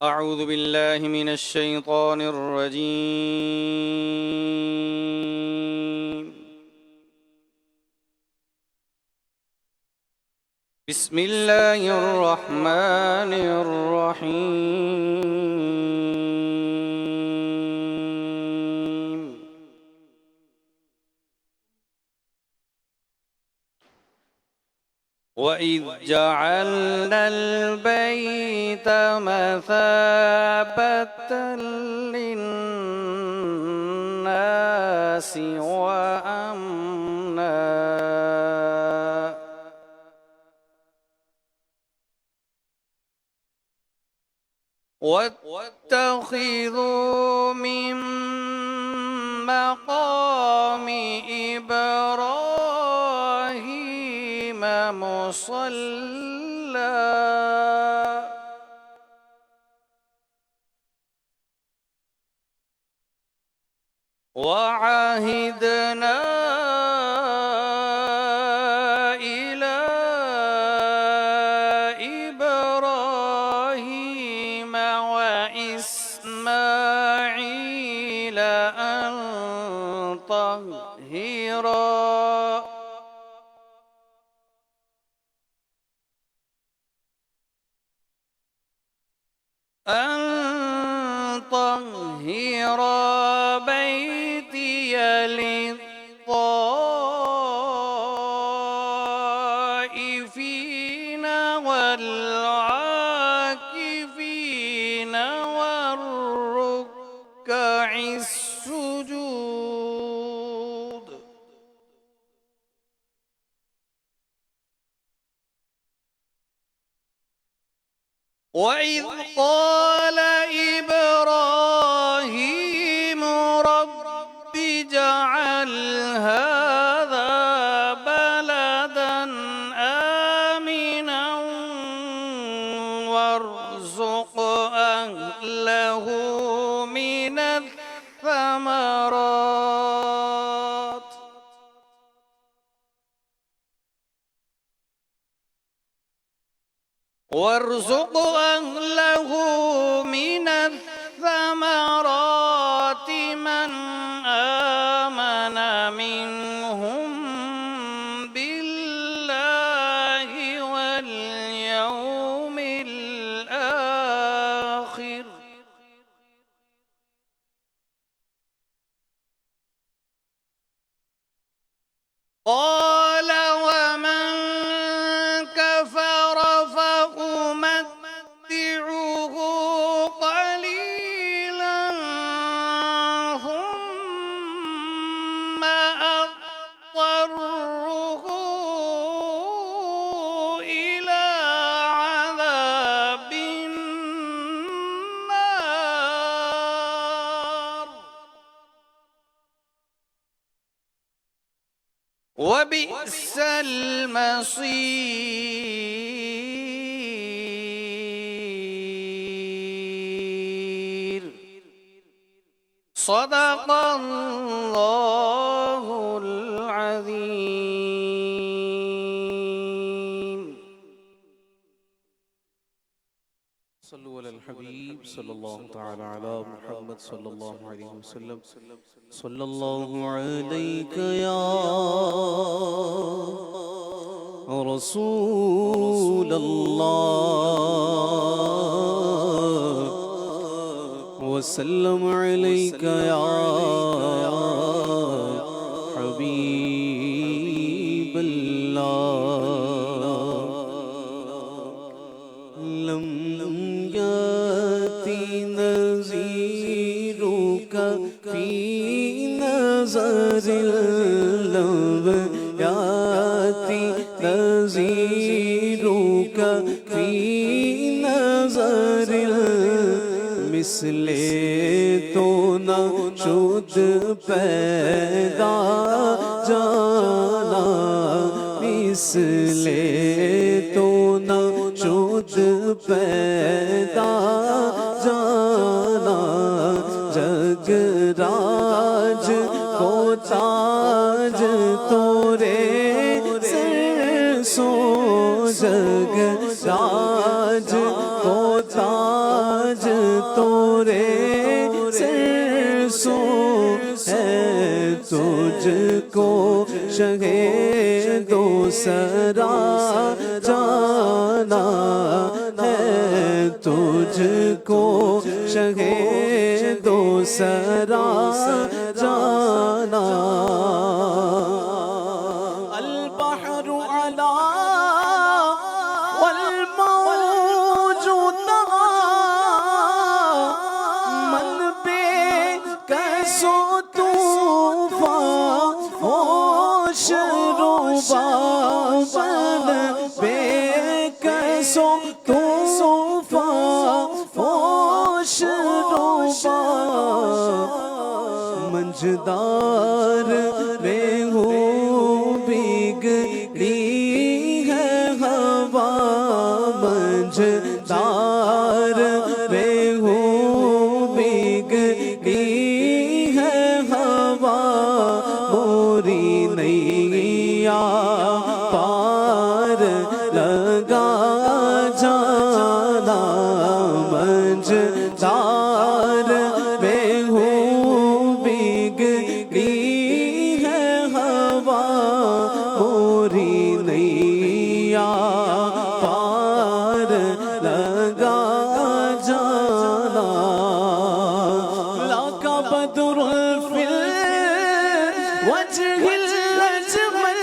أعوذ بالله من الشيطان الرجيم. بسم الله الرحمن الرحيم. وإذ جعلنا البيت مثابة للناس وأمنا واتخذوا من مقام إبراهيم مصلى وعهدنا إلى إبراهيم وإسماعيل أن طهر بيتي للطائفين والعاكفين والركع السجود. وإذ قال إبراهيم رب اجعل هذا بلدا آمنا وارزق أهله من الثمرات من آمن منهم بالله واليوم الآخر قال ومن كفر فأمتعه قليلا ثم أضطره إلى عذاب النار وبئس المصير. صدق الله العظيم. صلوا على الحبيب صلى الله تعالى على محمد صلى الله عليه وسلم. صلى الله عليك يا رسول الله وسلم عليك يا حبيب الله. لم يأتي نذيرك في نظر اللب يأتي نذيرك في نظر مثل تو نہ شد پیدا جانا مثل تو نہ شد پیدا جانا جگ راج کو تاج تورے سر سو جگ راج کو تاج تورے سر سو ہے تجھ کو شہ دو سرا جانا ہے تجھ کو شہ دو سرا جانا البحر علا والموج تہا من بے کس و طوفان ہوش روبا من بے کس و طوفان ہوش روبا منجدار ریہو بگڑی ہے ہوا منجدار ریہو بگڑی ہے ہوا موری نیا پار لگا جانا منجدار ریہو بگڑی ہے ہوا موری نیا پار لگا جانا لاکا بدر فی الوجہ الاجمل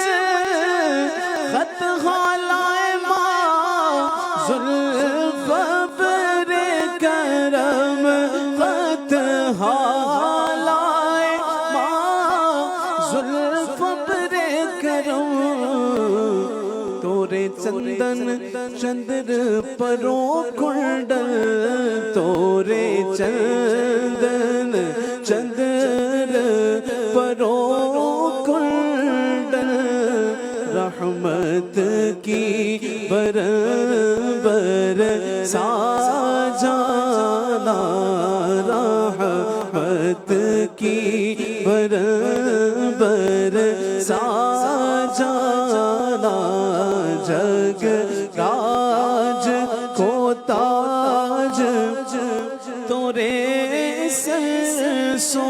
خط حالائے ماں زلف بر کرم خط حالائے ماں زلف بر کرم تورے چندن چندر پرو کنڈل تورے چندن چندر پرو کنڈل رحمت کی برابر سا جانا رحمت کی برابر سا جانا جگ راج کو تاج تورے سر سو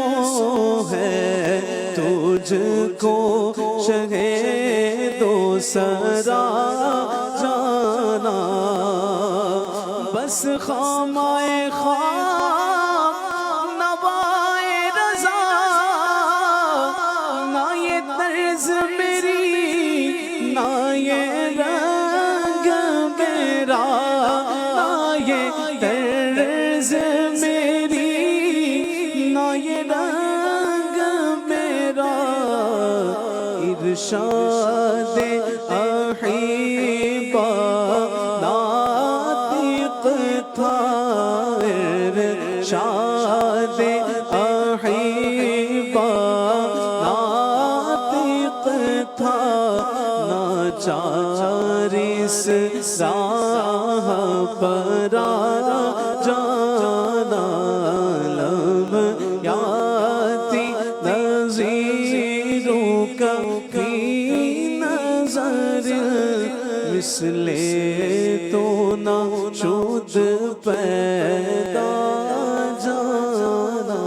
ہے تجھ کو شہ دو سرا جانا بس خامائے خام نوائے رضا نہ یہ طرز میری نہ یہ رنگ میرا نہ یہ طرز میری نہ یہ رنگ میرا ارشاد احبا ناطق تھا ارشاد احبا ناطق تھا ناچار اس راہ پر جانا لمحاتی نظیروں کا فی نظر مثل تو نہ شد پیدا جانا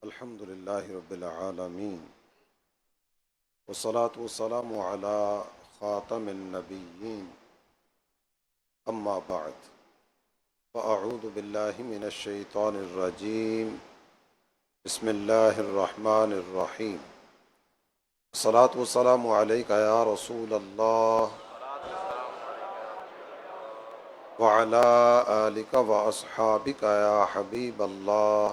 الحمد للہ رب العالمین والصلاة والسلام على خاتم النبیین اما بعد فاعوذ باللہ من الشیطان الرجیم بسم اللہ الرحمن الرحیم الصلاة والسلام علیکہ یا رسول اللہ وعلى آلک واصحابک یا حبیب اللہ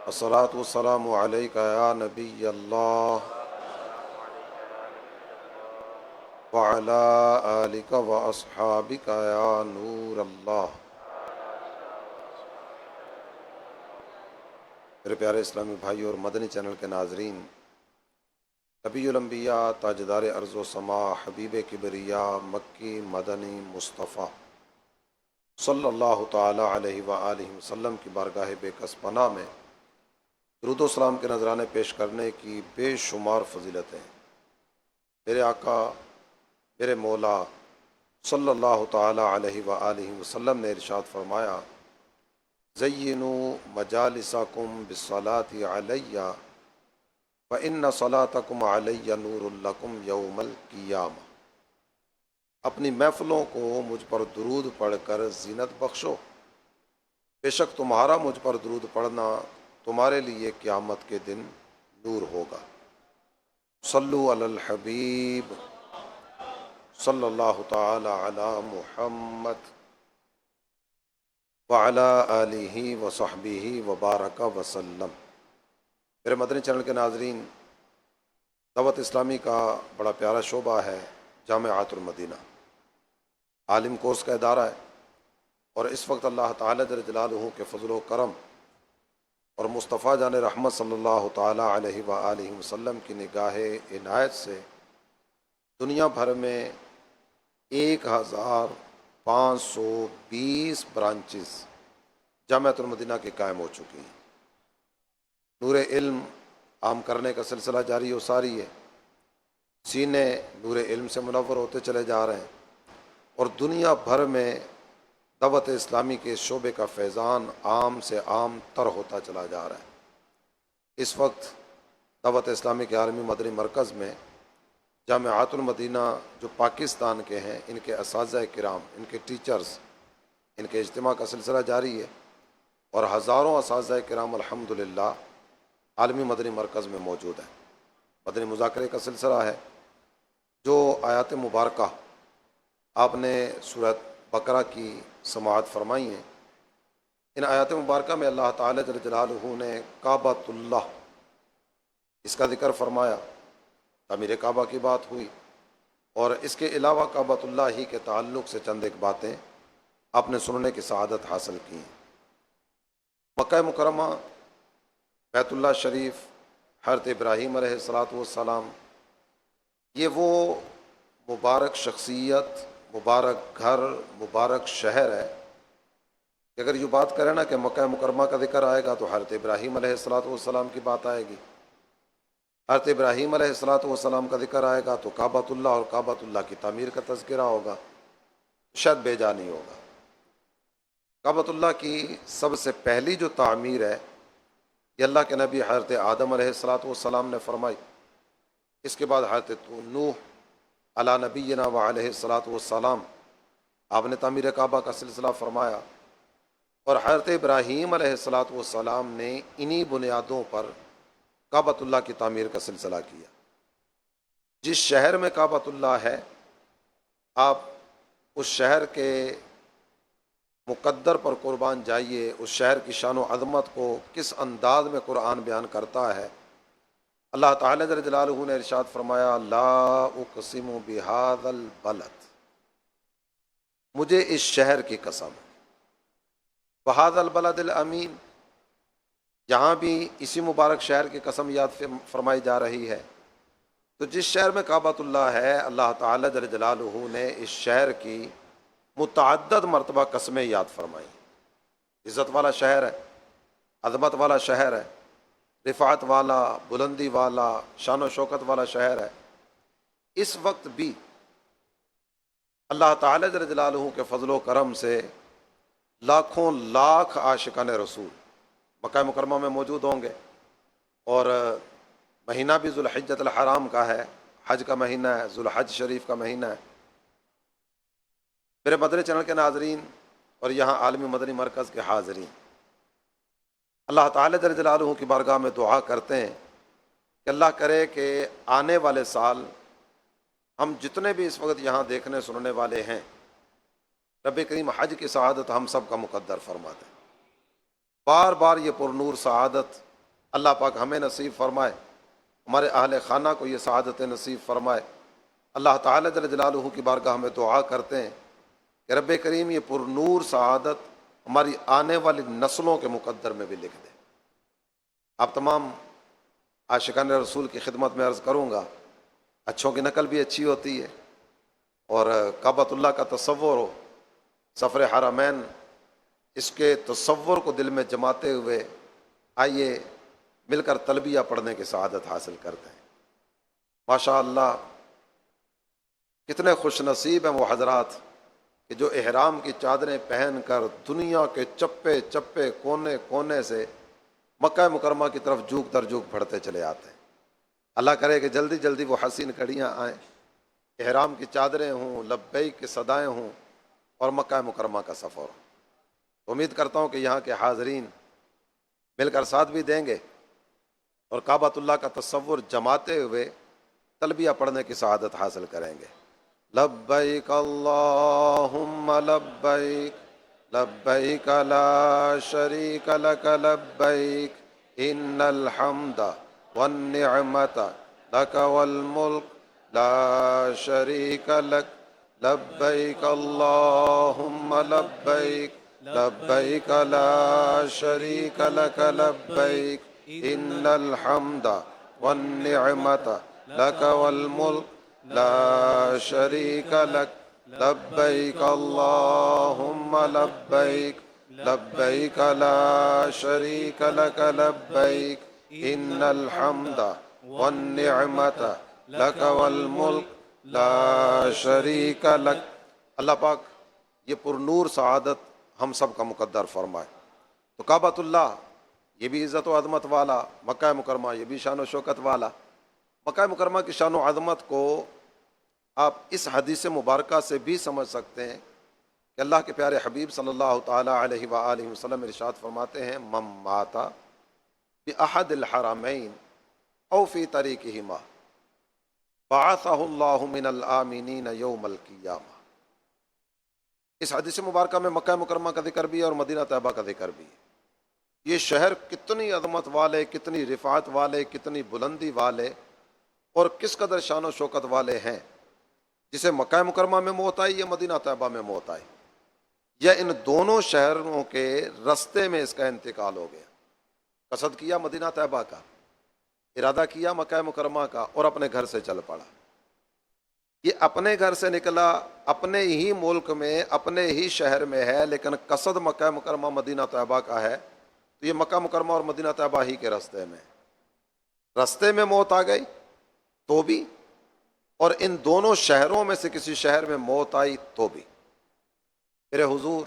الصلاة والسلام علیکہ یا نبی اللہ وعلى آلک واصحابک یا نور اللہ میرے پیارے اسلامی بھائیوں اور مدنی چینل کے ناظرین، نبی الانبیاء، تاجدار ارض و سما، حبیب کبریا، مکی مدنی مصطفیٰ صلی اللہ تعالی علیہ وآلہ وسلم کی بارگاہ بے کس پناہ میں درود و سلام کے نذرانے پیش کرنے کی بے شمار فضیلتیں میرے آقا، میرے مولا صلی اللہ تعالی علیہ وآلہ وسلم نے ارشاد فرمایا، زینوا مجالسکم بالصلاۃ علیہ فإن صلاتکم علیہ نور لکم یوم القیامہ۔ اپنی محفلوں کو مجھ پر درود پڑھ کر زینت بخشو، بے شک تمہارا مجھ پر درود پڑھنا تمہارے لیے قیامت کے دن نور ہوگا۔ صلو علی الحبیب صلی اللہ تعالی علی محمد وعلی آلہ وصحبہ وبارک وسلم۔ میرے مدنی چینل کے ناظرین، دعوت اسلامی کا بڑا پیارا شعبہ ہے جامعۃ المدینہ، عالم کورس کا ادارہ ہے، اور اس وقت اللہ تعالیٰ جل جلالہ کے فضل و کرم اور مصطفیٰ جان رحمت صلی اللہ تعالیٰ علیہ وآلہ وسلم کی نگاہ عنایت سے دنیا بھر میں 1520 برانچز جامعۃ المدینہ کے قائم ہو چکی ہیں۔ نور علم عام کرنے کا سلسلہ جاری و ساری ہے، سینے نور علم سے منور ہوتے چلے جا رہے ہیں، اور دنیا بھر میں دعوت اسلامی کے شعبے کا فیضان عام سے عام تر ہوتا چلا جا رہا ہے۔ اس وقت دعوت اسلامی کے عالمی مدنی مرکز میں جامعۃ المدینہ جو پاکستان کے ہیں، ان کے اساتذہ کرام، ان کے ٹیچرز، ان کے اجتماع کا سلسلہ جاری ہے، اور ہزاروں اساتذہ کرام الحمدللہ عالمی مدنی مرکز میں موجود ہیں۔ مدنی مذاکرے کا سلسلہ ہے، جو آیات مبارکہ آپ نے سورۃ بقرہ کی سماعت فرمائی ہیں، ان آیات مبارکہ میں اللہ تعالیٰ جل جلالہ نے کعبۃ اللہ اس کا ذکر فرمایا، تعمیر کعبہ کی بات ہوئی، اور اس کے علاوہ کعبۃ اللہ ہی کے تعلق سے چند ایک باتیں آپ نے سننے کی سعادت حاصل کی ہیں۔ مکہ مکرمہ، بیت اللہ شریف، حضرت ابراہیم علیہ السلام، یہ وہ مبارک شخصیت، مبارک گھر، مبارک شہر ہے کہ اگر یہ بات کریں نا کہ مکہ مکرمہ کا ذکر آئے گا تو حضرت ابراہیم علیہ السلام کی بات آئے گی، حضرت ابراہیم علیہ السلام کا ذکر آئے گا تو کعبۃ اللہ اور کعبۃ اللہ کی تعمیر کا تذکرہ ہوگا، شاید بے جا نہیں ہوگا۔ کعبۃ اللہ کی سب سے پہلی جو تعمیر ہے، یہ اللہ کے نبی حضرت آدم علیہ السلام نے فرمائی، اس کے بعد حضرت نوح علی نبینا و علیہ السلام آپ نے تعمیر کعبہ کا سلسلہ فرمایا، اور حضرت ابراہیم علیہ السلام نے انہی بنیادوں پر کعبۃ اللہ کی تعمیر کا سلسلہ کیا۔ جس شہر میں کعبۃ اللہ ہے، آپ اس شہر کے مقدر پر قربان جائیے، اس شہر کی شان و عظمت کو کس انداز میں قرآن بیان کرتا ہے۔ اللہ تعالیٰ جل جلالہ نے ارشاد فرمایا، لا اقسم بہذا البلد، مجھے اس شہر کی قسم ہے، بہذا البلد الامین، یہاں بھی اسی مبارک شہر کی قسم یاد فرمائی جا رہی ہے۔ تو جس شہر میں کعبۃ اللہ ہے، اللہ تعالیٰ جل جلالہ نے اس شہر کی متعدد مرتبہ قسمیں یاد فرمائی۔ عزت والا شہر ہے، عظمت والا شہر ہے، رفعت والا، بلندی والا، شان و شوکت والا شہر ہے۔ اس وقت بھی اللہ تعالیٰ جل جلالہ کے فضل و کرم سے لاکھوں لاکھ عاشقان رسول مکہ مکرمہ میں موجود ہوں گے، اور مہینہ بھی ذوالحجۃ الحرام کا ہے، حج کا مہینہ ہے، ذوالحج شریف کا مہینہ ہے۔ میرے مدنی چینل کے ناظرین اور یہاں عالمی مدنی مرکز کے حاضرین، اللہ تعالیٰ جل جلالہ کی بارگاہ میں دعا کرتے ہیں کہ اللہ کرے کہ آنے والے سال ہم جتنے بھی اس وقت یہاں دیکھنے سننے والے ہیں، رب کریم حج کی سعادت ہم سب کا مقدر فرما دے۔ بار بار یہ پرنور سعادت اللہ پاک ہمیں نصیب فرمائے، ہمارے اہل خانہ کو یہ سعادت نصیب فرمائے۔ اللہ تعالیٰ جل جلالہ کی بارگاہ میں دعا کرتے ہیں کہ رب کریم یہ پرنور سعادت ہماری آنے والی نسلوں کے مقدر میں بھی لکھ دے۔ آپ تمام عاشقان رسول کی خدمت میں عرض کروں گا، اچھوں کی نقل بھی اچھی ہوتی ہے، اور کعبۃ اللہ کا تصور ہو، سفر حرمین، اس کے تصور کو دل میں جماتے ہوئے آئیے مل کر تلبیہ پڑھنے کی سعادت حاصل کرتے ہیں۔ ماشاء اللہ کتنے خوش نصیب ہیں وہ حضرات کہ جو احرام کی چادریں پہن کر دنیا کے چپے چپے کونے کونے سے مکہ مکرمہ کی طرف جھوک در جھوک بڑھتے چلے آتے ہیں۔ اللہ کرے کہ جلدی جلدی وہ حسین کڑیاں آئیں، احرام کی چادریں ہوں، لبیک کی صدائیں ہوں، اور مکہ مکرمہ کا سفر ہو۔ تو امید کرتا ہوں کہ یہاں کے حاضرین مل کر ساتھ بھی دیں گے اور کعبۃ اللہ کا تصور جماتے ہوئے تلبیہ پڑھنے کی سعادت حاصل کریں گے۔ لبیک اللہم لبیک، لبیک لا شریک لک لبیک، ان الحمد والنعمت لک والملک لا شریک لک، لبیک اللہم لبیک، لبیک لا شریک لک لبیک، ان الحمد والنعمت لک والملک لا شریک لک، لبیک اللہم لبیک، لبیک لا شریک لک لبیک، ان الحمد والنعمت لک والملک لا شریک لک۔ اللہ پاک یہ پر نور سعادت ہم سب کا مقدر فرمائے۔ تو کعبۃ اللہ یہ بھی عزت و عظمت والا، مکہ مکرمہ یہ بھی شان و شوکت والا۔ مکہ مکرمہ کی شان و عظمت کو آپ اس حدیث مبارکہ سے بھی سمجھ سکتے ہیں کہ اللہ کے پیارے حبیب صلی اللہ تعالی علیہ وآلہ وسلم ارشاد فرماتے ہیں، من مات بأحد الحرمین او فی طریقہما بعثہ اللہ من الآمنین یوم القیامہ۔ اس حدیث مبارکہ میں مکہ مکرمہ کا ذکر بھی ہے اور مدینہ طیبہ کا ذکر بھی ہے۔ یہ شہر کتنی عظمت والے، کتنی رفعت والے، کتنی بلندی والے اور کس قدر شان و شوکت والے ہیں، جسے مکہ مکرمہ میں موت آئی یا مدینہ طیبہ میں موت آئی، یا ان دونوں شہروں کے رستے میں اس کا انتقال ہو گیا۔ قصد کیا مدینہ طیبہ کا، ارادہ کیا مکہ مکرمہ کا، اور اپنے گھر سے چل پڑا۔ یہ اپنے گھر سے نکلا، اپنے ہی ملک میں، اپنے ہی شہر میں ہے، لیکن قصد مکہ مکرمہ مدینہ طیبہ کا ہے، تو یہ مکہ مکرمہ اور مدینہ طیبہ ہی کے رستے میں موت آ گئی تو بھی، اور ان دونوں شہروں میں سے کسی شہر میں موت آئی تو بھی۔ میرے حضور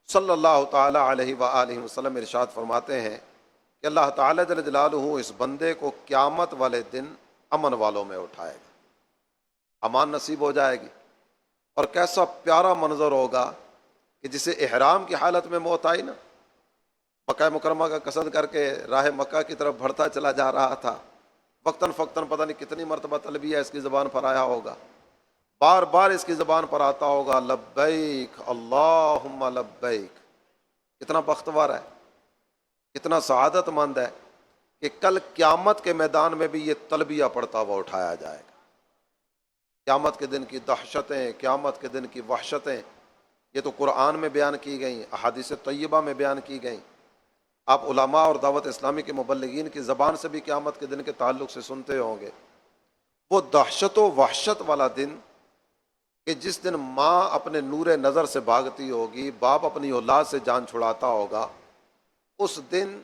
صلی اللہ تعالی علیہ وآلہ وسلم ارشاد فرماتے ہیں کہ اللہ تعالی جل جلالہ اس بندے کو قیامت والے دن امن والوں میں اٹھائے گا، امان نصیب ہو جائے گی۔ اور کیسا پیارا منظر ہوگا کہ جسے احرام کی حالت میں موت آئی نا، مکہ مکرمہ کا قصد کر کے راہ مکہ کی طرف بڑھتا چلا جا رہا تھا، وقتاً فوقتاً پتہ نہیں کتنی مرتبہ تلبیہ اس کی زبان پر آیا ہوگا، بار بار اس کی زبان پر آتا ہوگا لبیک اللہم لبیک۔ کتنا بختور ہے، کتنا سعادت مند ہے کہ کل قیامت کے میدان میں بھی یہ تلبیہ پڑھتا ہوا اٹھایا جائے گا۔ قیامت کے دن کی دہشتیں، قیامت کے دن کی وحشتیں یہ تو قرآن میں بیان کی گئیں، احادیث طیبہ میں بیان کی گئیں، آپ علماء اور دعوت اسلامی کے مبلغین کی زبان سے بھی قیامت کے دن کے تعلق سے سنتے ہوں گے۔ وہ دہشت و وحشت والا دن کہ جس دن ماں اپنے نور نظر سے بھاگتی ہوگی، باپ اپنی اولاد سے جان چھڑاتا ہوگا، اس دن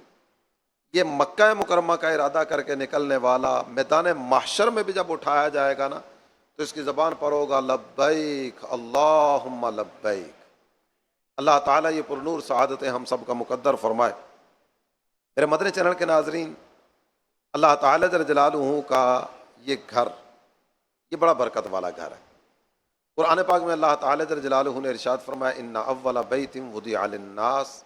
یہ مکہ مکرمہ کا ارادہ کر کے نکلنے والا میدان محشر میں بھی جب اٹھایا جائے گا نا، تو اس کی زبان پر ہوگا لبیک اللہم لبیک۔ اللہ تعالیٰ یہ پر نور سعادتیں ہم سب کا مقدر فرمائے۔ میرے مدنی چینل کے ناظرین، اللہ تعالیٰ جل جلالہ کا یہ گھر، یہ بڑا برکت والا گھر ہے۔ قرآن پاک میں اللہ تعالیٰ جل جلالہ نے ارشاد فرمایا ان اول بیت وضع للناس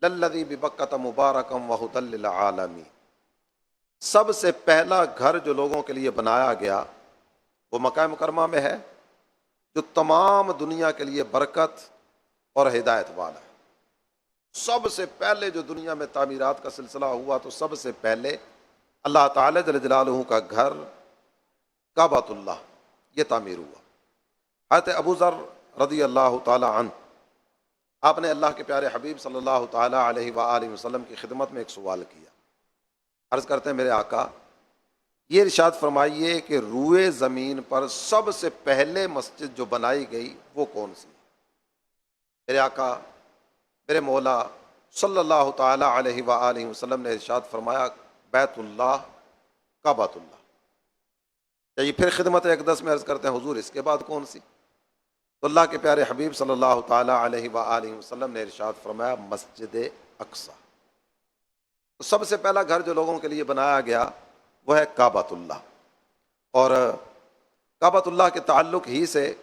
للذی ببکۃ مبارکا وہدی للعالمین۔ سب سے پہلا گھر جو لوگوں کے لیے بنایا گیا وہ مکہ مکرمہ میں ہے، جو تمام دنیا کے لیے برکت اور ہدایت والا ہے۔ سب سے پہلے جو دنیا میں تعمیرات کا سلسلہ ہوا تو سب سے پہلے اللہ تعالی جل جلالہ کا گھر کعبۃ اللہ یہ تعمیر ہوا۔ حضرت ابو ذر رضی اللہ تعالی عنہ، آپ نے اللہ کے پیارے حبیب صلی اللہ تعالی علیہ وآلہ وسلم کی خدمت میں ایک سوال کیا، عرض کرتے ہیں میرے آقا یہ ارشاد فرمائیے کہ روئے زمین پر سب سے پہلے مسجد جو بنائی گئی وہ کون سی؟ میرے آقا میرے مولا صلی اللہ تعالی علیہ وآلہ وسلم نے ارشاد فرمایا بیت اللہ، کعبۃ اللہ۔ چلیے پھر خدمت اقدس میں عرض کرتے ہیں حضور اس کے بعد کون سی؟ تو اللہ کے پیارے حبیب صلی اللہ تعالی علیہ وآلہ وسلم نے ارشاد فرمایا مسجد اقصی۔ تو سب سے پہلا گھر جو لوگوں کے لیے بنایا گیا وہ ہے کعبۃ اللہ، اور کعبۃ اللہ کے تعلق ہی سے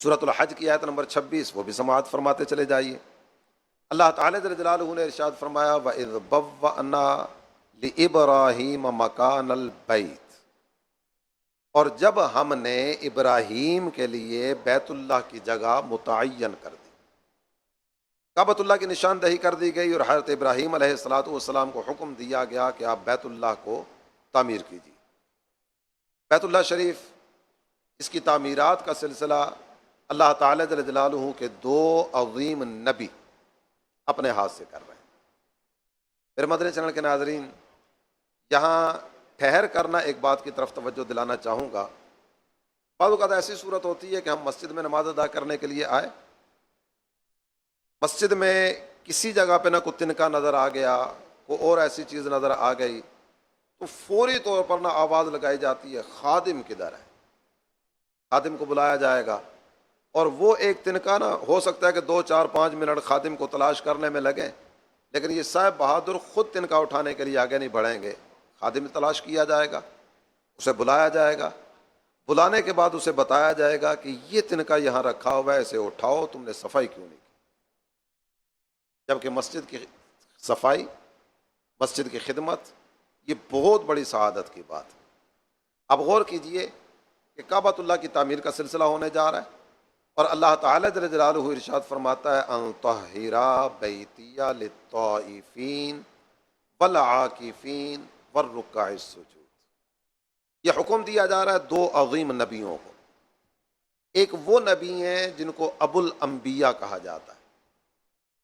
سورۃ الحج کی آیت نمبر 26 وہ بھی سماعت فرماتے چلے جائیے۔ اللہ تعالیٰ جل جلالہ نے ارشاد فرمایا وَإِذْ بَوَّأْنَا لِإِبْرَاهِيمَ مَكَانَ الْبَيْتِ، اور جب ہم نے ابراہیم کے لیے بیت اللہ کی جگہ متعین کر دی، کعبۃ اللہ کی نشاندہی کر دی گئی، اور حضرت ابراہیم علیہ الصلاۃ والسلام کو حکم دیا گیا کہ آپ بیت اللہ کو تعمیر کیجیے۔ بیت اللہ شریف اس کی تعمیرات کا سلسلہ اللہ تعالیٰ جل جلالہ کے دو عظیم نبی اپنے ہاتھ سے کر رہے ہیں۔ پھر مدنی چینل کے ناظرین، یہاں ٹھہر کرنا ایک بات کی طرف توجہ دلانا چاہوں گا۔ بعض اوقات ایسی صورت ہوتی ہے کہ ہم مسجد میں نماز ادا کرنے کے لیے آئے، مسجد میں کسی جگہ پہ نہ کوئی تنکا نظر آ گیا، کوئی اور ایسی چیز نظر آ گئی، تو فوری طور پر نہ آواز لگائی جاتی ہے خادم کدھر ہے؟ خادم کو بلایا جائے گا، اور وہ ایک تنکا نہ ہو سکتا ہے کہ 2 4 5 منٹ خادم کو تلاش کرنے میں لگیں، لیکن یہ صاحب بہادر خود تنکا اٹھانے کے لیے آگے نہیں بڑھیں گے۔ خادم تلاش کیا جائے گا، اسے بلایا جائے گا، بلانے کے بعد اسے بتایا جائے گا کہ یہ تنکا یہاں رکھا ہوا ہے، اسے اٹھاؤ، تم نے صفائی کیوں نہیں کی؟ جبکہ مسجد کی صفائی، مسجد کی خدمت یہ بہت بڑی سعادت کی بات ہے۔ اب غور کیجئے کہ کعبۃ اللہ کی تعمیر کا سلسلہ ہونے جا رہا ہے، اور اللہ تعالیٰ جل جلالہ ارشاد فرماتا ہے ان طہرا بیتیہ للطائفین والعاکفین والرکع السجود۔ یہ حکم دیا جا رہا ہے دو عظیم نبیوں کو۔ ایک وہ نبی ہیں جن کو ابو الانبیاء کہا جاتا ہے،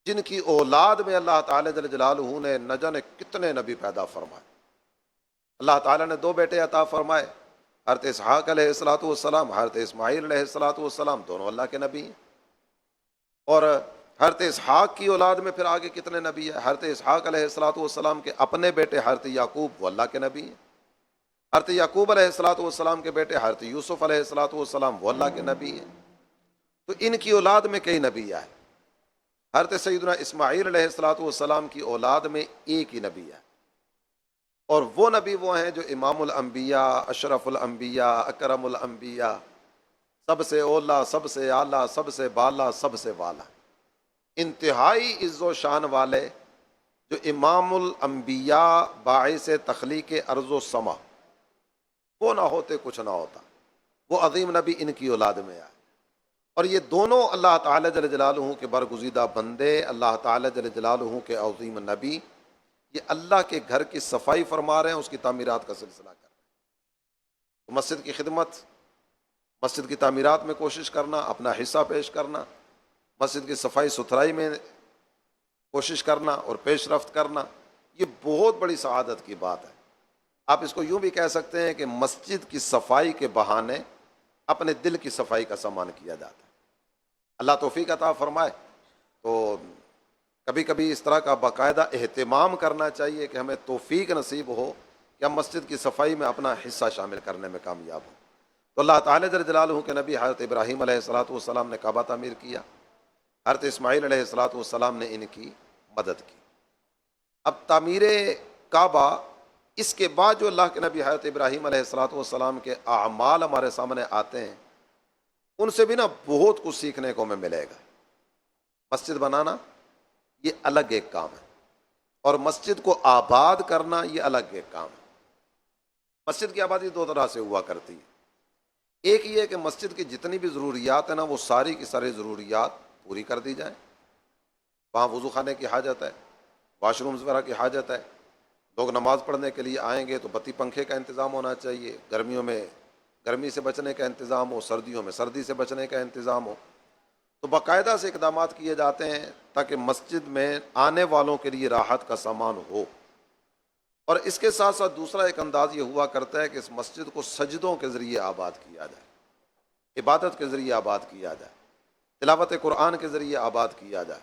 جن کی اولاد میں اللہ تعالیٰ جل جلالہ نے نہ جانے کتنے نبی پیدا فرمائے۔ اللہ تعالیٰ نے 2 بیٹے عطا فرمائے، حضرت اسحاق علیہ الصلاۃ والسلام، حضرت اسماعیل علیہ الصلاۃ والسلام، دونوں اللہ کے نبی ہیں۔ اور حضرت اسحاق کی اولاد میں پھر آگے کتنے نبی ہیں؟ حضرت اسحاق علیہ الصلاۃ والسلام کے اپنے بیٹے حضرت یعقوب وہ اللہ کے نبی ہیں، حضرت یعقوب علیہ الصلاۃ والسلام کے بیٹے حضرت یوسف علیہ الصلاۃ والسلام وہ اللہ کے نبی ہیں۔ تو ان کی اولاد میں کئی نبی آئے۔ حضرت سیدنا اسماعیل علیہ الصلاۃ والسلام کی اولاد میں ایک ہی نبی ہے، اور وہ نبی وہ ہیں جو امام الانبیاء، اشرف الانبیاء، اکرم الانبیاء، سب سے اولا، سب سے اعلیٰ، سب سے بالا، سب سے والا، انتہائی عز و شان والے، جو امام الانبیاء باعث تخلیق ارض و سما، وہ نہ ہوتے کچھ نہ ہوتا، وہ عظیم نبی ان کی اولاد میں آئے۔ اور یہ دونوں اللہ تعالیٰ جل جلالہ کے برگزیدہ بندے، اللہ تعالیٰ جل جلالہ کے عظیم نبی، یہ اللہ کے گھر کی صفائی فرما رہے ہیں، اس کی تعمیرات کا سلسلہ کر رہے ہیں۔ تو مسجد کی خدمت، مسجد کی تعمیرات میں کوشش کرنا، اپنا حصہ پیش کرنا، مسجد کی صفائی ستھرائی میں کوشش کرنا اور پیش رفت کرنا، یہ بہت بڑی سعادت کی بات ہے۔ آپ اس کو یوں بھی کہہ سکتے ہیں کہ مسجد کی صفائی کے بہانے اپنے دل کی صفائی کا سامان کیا جاتا ہے۔ اللہ توفیق عطا فرمائے تو کبھی کبھی اس طرح کا باقاعدہ اہتمام کرنا چاہیے کہ ہمیں توفیق نصیب ہو کہ ہم مسجد کی صفائی میں اپنا حصہ شامل کرنے میں کامیاب ہوں۔ تو اللہ تعالیٰ جل جلالہ کے نبی حضرت ابراہیم علیہ الصلاۃ والسلام نے کعبہ تعمیر کیا، حضرت اسماعیل علیہ الصلاۃ والسلام نے ان کی مدد کی۔ اب تعمیر کعبہ، اس کے بعد جو اللہ کے نبی حضرت ابراہیم علیہ الصلاۃ والسلام کے اعمال ہمارے سامنے آتے ہیں، ان سے بھی بہت کچھ سیکھنے کو ہمیں ملے گا۔ مسجد بنانا یہ الگ ایک کام ہے، اور مسجد کو آباد کرنا یہ الگ ایک کام ہے۔ مسجد کی آبادی 2 طرح سے ہوا کرتی ہے۔ ایک یہ ہے کہ مسجد کی جتنی بھی ضروریات ہیں وہ ساری کی ساری ضروریات پوری کر دی جائیں۔ وہاں وضو خانے کی حاجت ہے، واش رومز وغیرہ کی حاجت ہے، لوگ نماز پڑھنے کے لیے آئیں گے تو بتی پنکھے کا انتظام ہونا چاہیے، گرمیوں میں گرمی سے بچنے کا انتظام ہو، سردیوں میں سردی سے بچنے کا انتظام ہو۔ تو باقاعدہ سے اقدامات کیے جاتے ہیں تاکہ مسجد میں آنے والوں کے لیے راحت کا سامان ہو۔ اور اس کے ساتھ ساتھ دوسرا ایک انداز یہ ہوا کرتا ہے کہ اس مسجد کو سجدوں کے ذریعے آباد کیا جائے، عبادت کے ذریعے آباد کیا جائے، تلاوت قرآن کے ذریعے آباد کیا جائے،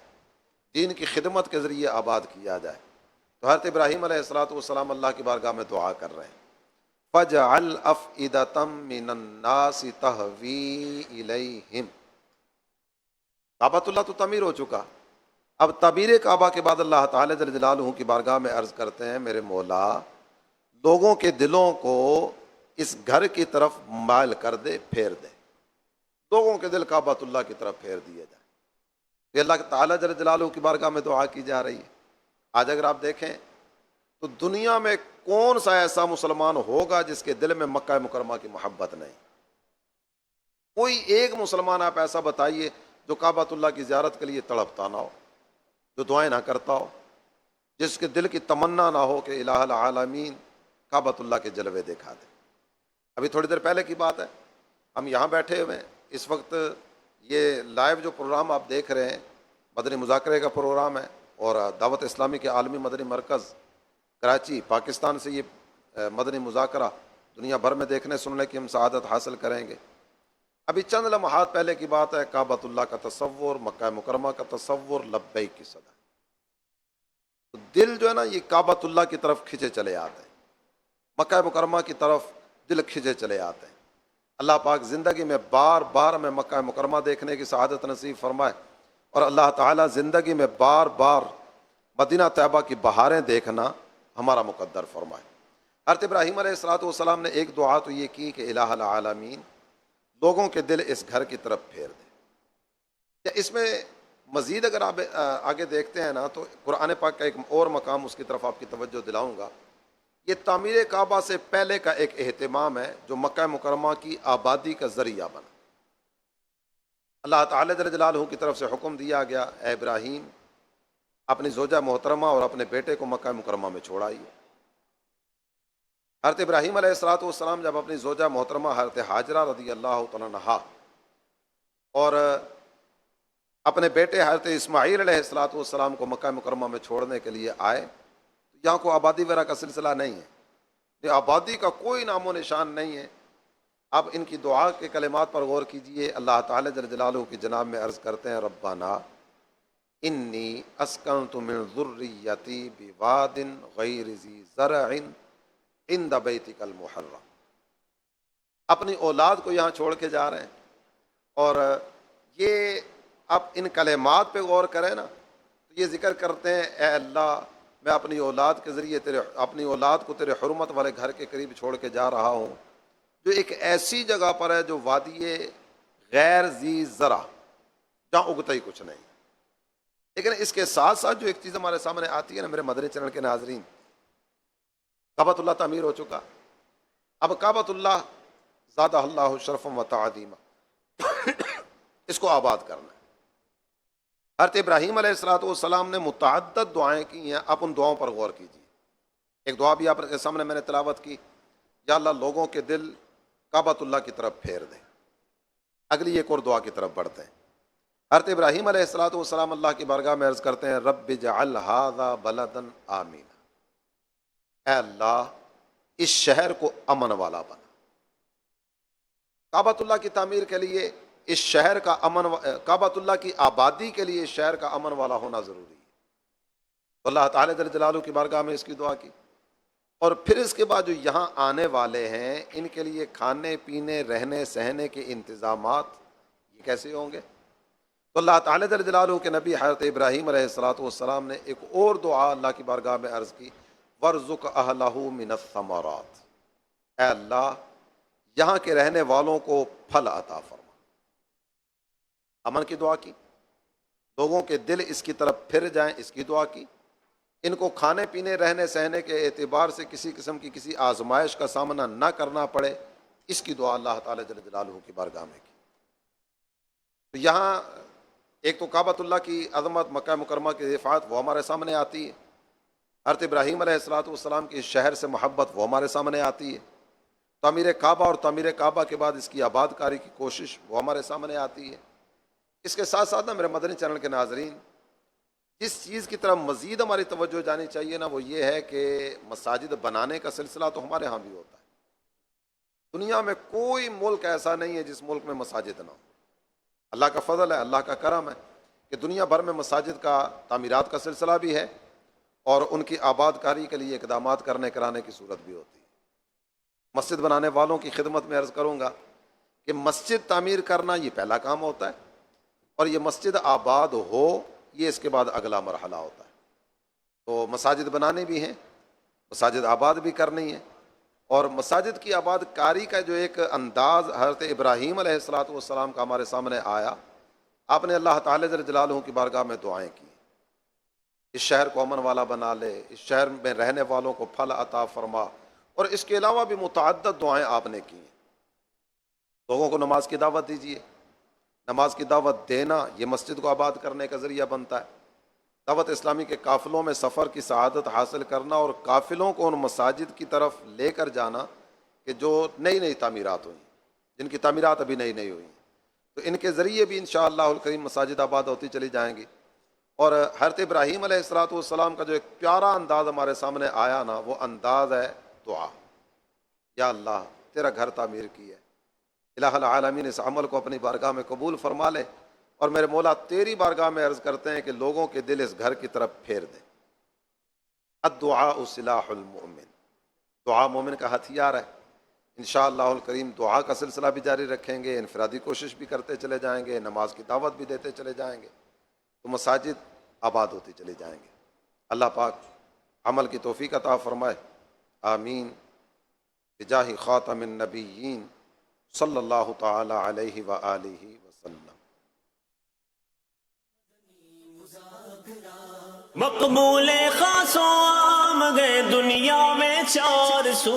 دین کی خدمت کے ذریعے آباد کیا جائے۔ تو حضرت ابراہیم علیہ السلام اللہ کی بارگاہ میں دعا کر رہے ہیں، فَجْعَلْ أَفْئِدَةً مِّنَ النَّاسِ تَهْوِي إِلَيْهِمْ۔ کعبۃ اللہ تو تعمیر ہو چکا، اب تعبیر کعبہ کے بعد اللہ تعالیٰ جل جلالہ کی بارگاہ میں عرض کرتے ہیں، میرے مولا لوگوں کے دلوں کو اس گھر کی طرف مائل کر دے، پھیر دے، لوگوں کے دل کعبۃ اللہ کی طرف پھیر دیے جائیں۔ یہ اللہ تعالیٰ جل جلالہ کی بارگاہ میں دعا کی جا رہی ہے۔ آج اگر آپ دیکھیں تو دنیا میں کون سا ایسا مسلمان ہوگا جس کے دل میں مکہ مکرمہ کی محبت نہیں؟ کوئی ایک مسلمان آپ ایسا بتائیے جو کعبۃ اللہ کی زیارت کے لیے تڑپتا نہ ہو، جو دعائیں نہ کرتا ہو، جس کے دل کی تمنا نہ ہو کہ الہ العالمین کعبۃ اللہ کے جلوے دکھا دے۔ ابھی تھوڑی دیر پہلے کی بات ہے، ہم یہاں بیٹھے ہوئے ہیں، اس وقت یہ لائیو جو پروگرام آپ دیکھ رہے ہیں مدنی مذاکرے کا پروگرام ہے، اور دعوت اسلامی کے عالمی مدنی مرکز کراچی پاکستان سے یہ مدنی مذاکرہ دنیا بھر میں دیکھنے سننے کی ہم سعادت حاصل کریں گے۔ ابھی چند لمحات پہلے کی بات ہے، کعبۃ اللہ کا تصور، مکہ مکرمہ کا تصور، لبیک کی صدا، تو دل جو ہے نا یہ کعبۃ اللہ کی طرف کھنچے چلے آتے ہیں، مکہ مکرمہ کی طرف دل کھنچے چلے آتے ہیں۔ اللہ پاک زندگی میں بار بار ہمیں مکہ مکرمہ دیکھنے کی سعادت نصیب فرمائے، اور اللہ تعالیٰ زندگی میں بار بار مدینہ طیبہ کی بہاریں دیکھنا ہمارا مقدر فرمائے۔ حضرت ابراہیم علیہ السلام نے ایک دعا تو یہ کی کہ الہ العالمین لوگوں کے دل اس گھر کی طرف پھیر دے۔ اس میں مزید اگر آپ آگے دیکھتے ہیں نا تو قرآن پاک کا ایک اور مقام اس کی طرف آپ کی توجہ دلاؤں گا۔ یہ تعمیر کعبہ سے پہلے کا ایک اہتمام ہے جو مکہ مکرمہ کی آبادی کا ذریعہ بنا۔ اللہ تعالیٰ جل جلالہ کی طرف سے حکم دیا گیا، اے ابراہیم اپنی زوجہ محترمہ اور اپنے بیٹے کو مکہ مکرمہ میں چھوڑ آئیے۔ حضرت ابراہیم علیہ السلام جب اپنی زوجہ محترمہ حضرت حاجرہ رضی اللہ تعالیٰ عنہا اور اپنے بیٹے حضرت اسماعیل علیہ السلام کو مکہ مکرمہ میں چھوڑنے کے لیے آئے، تو یہاں کو آبادی وغیرہ کا سلسلہ نہیں ہے، یہ آبادی کا کوئی نام و نشان نہیں ہے۔ اب ان کی دعا کے کلمات پر غور کیجئے، اللہ تعالی جل جلالہ کی جناب میں عرض کرتے ہیں، ربنا انی اسکنت من ذریتی بواد غیر ذی زرع عند بیتک المحرم۔ اپنی اولاد کو یہاں چھوڑ کے جا رہے ہیں، اور یہ اب ان کلمات پہ غور کریں نا تو یہ ذکر کرتے ہیں، اے اللہ میں اپنی اولاد کے ذریعے اپنی اولاد کو تیرے حرمت والے گھر کے قریب چھوڑ کے جا رہا ہوں جو ایک ایسی جگہ پر ہے جو وادی غیر ذی زرع، جہاں اگتا ہی کچھ نہیں۔ لیکن اس کے ساتھ ساتھ جو ایک چیز ہمارے سامنے آتی ہے نا میرے مدنی چینل کے ناظرین، کعبۃ اللہ تعمیر ہو چکا، اب کعبۃ اللہ زادہ اللہ شرفا و تعظیما، اس کو آباد کرنا ہے۔ حضرت ابراہیم علیہ السلام نے متعدد دعائیں کی ہیں، آپ ان دعاؤں پر غور کیجیے۔ ایک دعا بھی آپ کے سامنے میں نے تلاوت کی، یا اللہ لوگوں کے دل کعبۃ اللہ کی طرف پھیر دیں۔ اگلی ایک اور دعا کی طرف بڑھتے ہیں۔ حضرت ابراہیم علیہ السلام اللہ کی بارگاہ میں عرض کرتے ہیں، رب اجعل ھذا بلدا آمینا، اے اللہ اس شہر کو امن والا بنا۔ کعبۃ اللہ کی تعمیر کے لیے اس شہر کا کعبۃ اللہ کی آبادی کے لیے اس شہر کا امن والا ہونا ضروری ہے۔ تو اللہ تعالی جل جلالہ کی بارگاہ میں اس کی دعا کی، اور پھر اس کے بعد جو یہاں آنے والے ہیں ان کے لیے کھانے پینے رہنے سہنے کے انتظامات یہ کیسے ہوں گے؟ تو اللہ تعالی جل جلالہ کے نبی حضرت ابراہیم علیہ السلام نے ایک اور دعا اللہ کی بارگاہ میں عرض کی، وارزق اہلہ من الثمرات، اے اللہ یہاں کے رہنے والوں کو پھل عطا فرما۔ امن کی دعا کی، لوگوں کے دل اس کی طرف پھر جائیں اس کی دعا کی، ان کو کھانے پینے رہنے سہنے کے اعتبار سے کسی قسم کی کسی آزمائش کا سامنا نہ کرنا پڑے، اس کی دعا اللہ تعالی جل جلالہ کی بارگاہ میں کی۔ تو یہاں ایک تو کعبۃ اللہ کی عظمت، مکہ مکرمہ کی رفعت وہ ہمارے سامنے آتی ہے، حضرت ابراہیم علیہ السلام کی اس شہر سے محبت وہ ہمارے سامنے آتی ہے، تعمیر کعبہ اور تعمیر کعبہ کے بعد اس کی آباد کاری کی کوشش وہ ہمارے سامنے آتی ہے۔ اس کے ساتھ ساتھ نا میرے مدنی چینل کے ناظرین، جس چیز کی طرف مزید ہماری توجہ جانی چاہیے نا وہ یہ ہے کہ مساجد بنانے کا سلسلہ تو ہمارے ہاں بھی ہوتا ہے۔ دنیا میں کوئی ملک ایسا نہیں ہے جس ملک میں مساجد نہ ہو۔ اللہ کا فضل ہے، اللہ کا کرم ہے کہ دنیا بھر میں مساجد کا تعمیرات کا سلسلہ بھی ہے اور ان کی آباد کاری کے لیے اقدامات کرنے کرانے کی صورت بھی ہوتی ہے۔ مسجد بنانے والوں کی خدمت میں عرض کروں گا کہ مسجد تعمیر کرنا یہ پہلا کام ہوتا ہے اور یہ مسجد آباد ہو یہ اس کے بعد اگلا مرحلہ ہوتا ہے۔ تو مساجد بنانے بھی ہیں، مساجد آباد بھی کرنی ہے، اور مساجد کی آباد کاری کا جو ایک انداز حضرت ابراہیم علیہ السلام کا ہمارے سامنے آیا، آپ نے اللہ تعالی جل جلالہ کی بارگاہ میں دعائیں کی، اس شہر کو امن والا بنا لے، اس شہر میں رہنے والوں کو پھل عطا فرما، اور اس کے علاوہ بھی متعدد دعائیں آپ نے کی ہیں۔ لوگوں کو نماز کی دعوت دیجیے، نماز کی دعوت دینا یہ مسجد کو آباد کرنے کا ذریعہ بنتا ہے۔ دعوت اسلامی کے قافلوں میں سفر کی سعادت حاصل کرنا اور قافلوں کو ان مساجد کی طرف لے کر جانا کہ جو نئی نئی تعمیرات ہوئیں، جن کی تعمیرات ابھی نئی نئی ہوئی ہیں، تو ان کے ذریعے بھی انشاءاللہ الکریم مساجد آباد ہوتی چلی جائیں گی۔ اور حضرت ابراہیم علیہ السلام کا جو ایک پیارا انداز ہمارے سامنے آیا نا، وہ انداز ہے دعا۔ یا اللہ تیرا گھر تعمیر کی ہے، الہ العالمین اس عمل کو اپنی بارگاہ میں قبول فرما لے، اور میرے مولا تیری بارگاہ میں عرض کرتے ہیں کہ لوگوں کے دل اس گھر کی طرف پھیر دیں۔ الدعاء سلاح المؤمن، دعا مومن کا ہتھیار ہے۔ انشاءاللہ الکریم دعا کا سلسلہ بھی جاری رکھیں گے، انفرادی کوشش بھی کرتے چلے جائیں گے، نماز کی دعوت بھی دیتے چلے جائیں گے، تو مساجد آباد ہوتی چلی جائیں گے۔ اللہ پاک عمل کی توفیق عطا فرمائے، آمین، بجاہ خاتم النبیین صلی اللہ تعالی علیہ وآلہ وسلم۔ مقبول خاصوں آم گئے دنیا میں 400